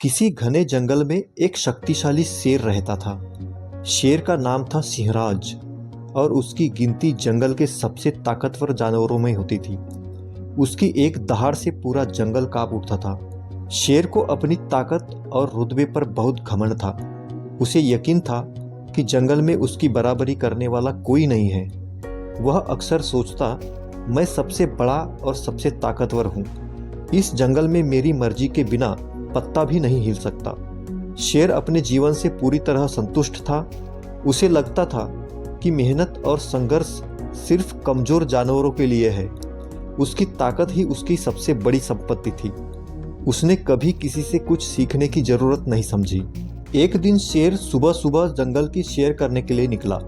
किसी घने जंगल में एक शक्तिशाली शेर रहता था। शेर का नाम था सिंहराज और उसकी गिनती जंगल के सबसे ताकतवर जानवरों में होती थी। उसकी एक दहाड़ से पूरा जंगल कांप उठता था। शेर को अपनी ताकत और रुतबे पर बहुत घमंड था। उसे यकीन था कि जंगल में उसकी बराबरी करने वाला कोई नहीं है। वह अक्सर सोचता, मैं सबसे बड़ा और सबसे ताकतवर हूँ। इस जंगल में मेरी मर्जी के बिना पत्ता भी नहीं हिल सकता। शेर अपने जीवन से पूरी तरह संतुष्ट था। उसे लगता था कि मेहनत और संघर्ष सिर्फ कमजोर जानवरों के लिए है। उसकी ताकत ही उसकी सबसे बड़ी संपत्ति थी। उसने कभी किसी से कुछ सीखने की जरूरत नहीं समझी। एक दिन शेर सुबह सुबह जंगल की सैर करने के लिए निकला।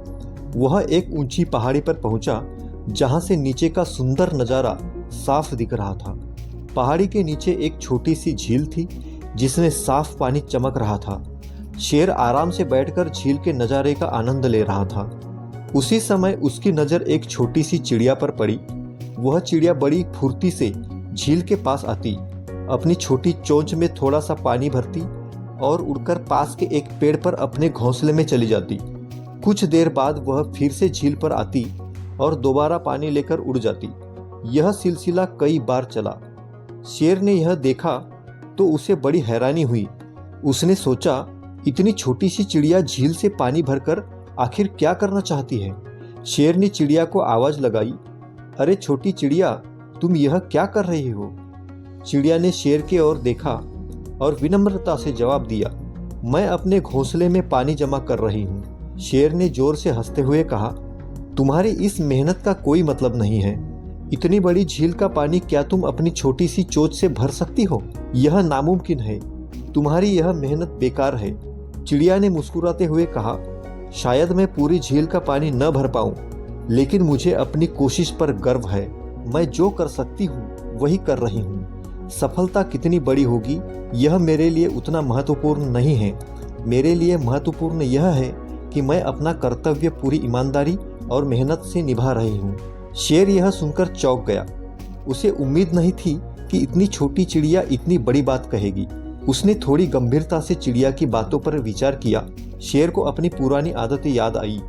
वह एक ऊंची पहाड़ी पर पहुंचा जहां से नीचे का सुंदर नजारा साफ दिख रहा था। पहाड़ी के नीचे एक छोटी सी झील थी जिसमें साफ पानी चमक रहा था। शेर आराम से बैठकर झील के नज़ारे का आनंद ले रहा था। उसी समय उसकी नज़र एक छोटी सी चिड़िया पर पड़ी। वह चिड़िया बड़ी फुर्ती से झील के पास आती, अपनी छोटी चोंच में थोड़ा सा पानी भरती और उड़कर पास के एक पेड़ पर अपने घोंसले में चली जाती। कुछ देर बाद वह फिर से झील पर आती और दोबारा पानी लेकर उड़ जाती। यह सिलसिला कई बार चला। शेर ने यह देखा तो उसे बड़ी हैरानी हुई। उसने सोचा, इतनी छोटी सी चिड़िया झील से पानी भरकर आखिर क्या करना चाहती है। शेर ने चिड़िया को आवाज लगाई, अरे छोटी चिड़िया, तुम यह क्या कर रही हो। चिड़िया ने शेर की ओर देखा और विनम्रता से जवाब दिया, मैं अपने घोंसले में पानी जमा कर रही हूँ। शेर ने जोर से हंसते हुए कहा, तुम्हारी इस मेहनत का कोई मतलब नहीं है। इतनी बड़ी झील का पानी क्या तुम अपनी छोटी सी चोंच से भर सकती हो। यह नामुमकिन है। तुम्हारी यह मेहनत बेकार है। चिड़िया ने मुस्कुराते हुए कहा, शायद मैं पूरी झील का पानी न भर पाऊं, लेकिन मुझे अपनी कोशिश पर गर्व है। मैं जो कर सकती हूँ वही कर रही हूँ। सफलता कितनी बड़ी होगी यह मेरे लिए उतना महत्वपूर्ण नहीं है। मेरे लिए महत्वपूर्ण यह है कि मैं अपना कर्तव्य पूरी ईमानदारी और मेहनत से निभा रही हूँ। शेर यह सुनकर चौंक गया। उसे उम्मीद नहीं थी कि इतनी छोटी चिड़िया इतनी बड़ी बात कहेगी। उसने थोड़ी गंभीरता से चिड़िया की बातों पर विचार किया। शेर को अपनी पुरानी आदतें याद आई।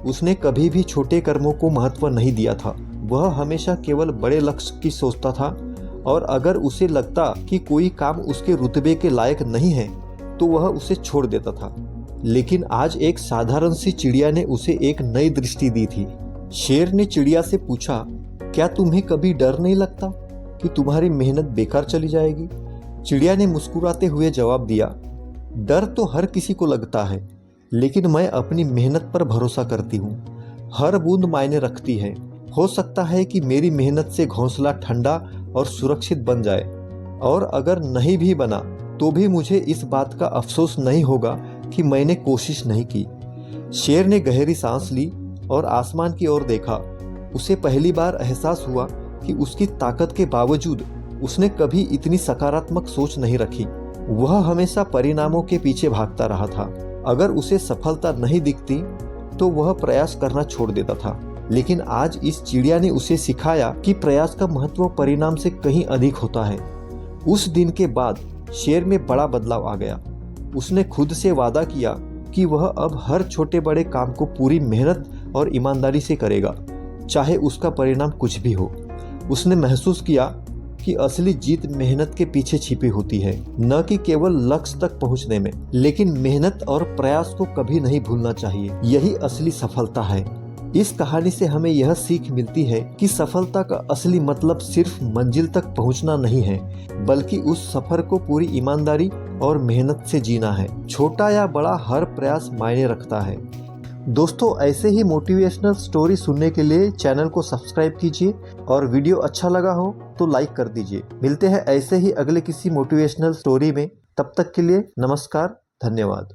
उसने कभी भी छोटे कर्मों को महत्व नहीं दिया था। वह हमेशा केवल बड़े लक्ष्य की सोचता था और अगर उसे लगता कि कोई काम उसके रुतबे के लायक नहीं है तो वह उसे छोड़ देता था। लेकिन आज एक साधारण सी चिड़िया ने उसे एक नई दृष्टि दी थी। शेर ने चिड़िया से पूछा, क्या तुम्हें कभी डर नहीं लगता कि तुम्हारी मेहनत बेकार चली जाएगी। चिड़िया ने मुस्कुराते हुए जवाब दिया, डर तो हर किसी को लगता है, लेकिन मैं अपनी मेहनत पर भरोसा करती हूँ। हर बूंद मायने रखती है। हो सकता है कि मेरी मेहनत से घोंसला ठंडा और सुरक्षित बन जाए, और अगर नहीं भी बना तो भी मुझे इस बात का अफसोस नहीं होगा कि मैंने कोशिश नहीं की। शेर ने गहरी सांस ली और आसमान की ओर देखा। उसे पहली बार एहसास हुआ कि उसकी ताकत के बावजूद उसने कभी इतनी सकारात्मक सोच नहीं रखी। वह हमेशा परिणामों के पीछे भागता रहा था। अगर उसे सफलता नहीं दिखती तो वह प्रयास करना छोड़ देता था। लेकिन आज इस चिड़िया ने उसे सिखाया कि प्रयास का महत्व परिणाम से कहीं अधिक होता है। उस दिन के बाद शेर में बड़ा बदलाव आ गया। उसने खुद से वादा किया कि वह अब हर छोटे बड़े काम को पूरी मेहनत और ईमानदारी से करेगा, चाहे उसका परिणाम कुछ भी हो। उसने महसूस किया कि असली जीत मेहनत के पीछे छिपी होती है, न कि केवल लक्ष्य तक पहुंचने में। लेकिन मेहनत और प्रयास को कभी नहीं भूलना चाहिए। यही असली सफलता है। इस कहानी से हमें यह सीख मिलती है कि सफलता का असली मतलब सिर्फ मंजिल तक पहुंचना नहीं है, बल्कि उस सफर को पूरी ईमानदारी और मेहनत से जीना है। छोटा या बड़ा हर प्रयास मायने रखता है। दोस्तों, ऐसे ही मोटिवेशनल स्टोरी सुनने के लिए चैनल को सब्सक्राइब कीजिए और वीडियो अच्छा लगा हो तो लाइक कर दीजिए। मिलते हैं ऐसे ही अगले किसी मोटिवेशनल स्टोरी में। तब तक के लिए नमस्कार, धन्यवाद।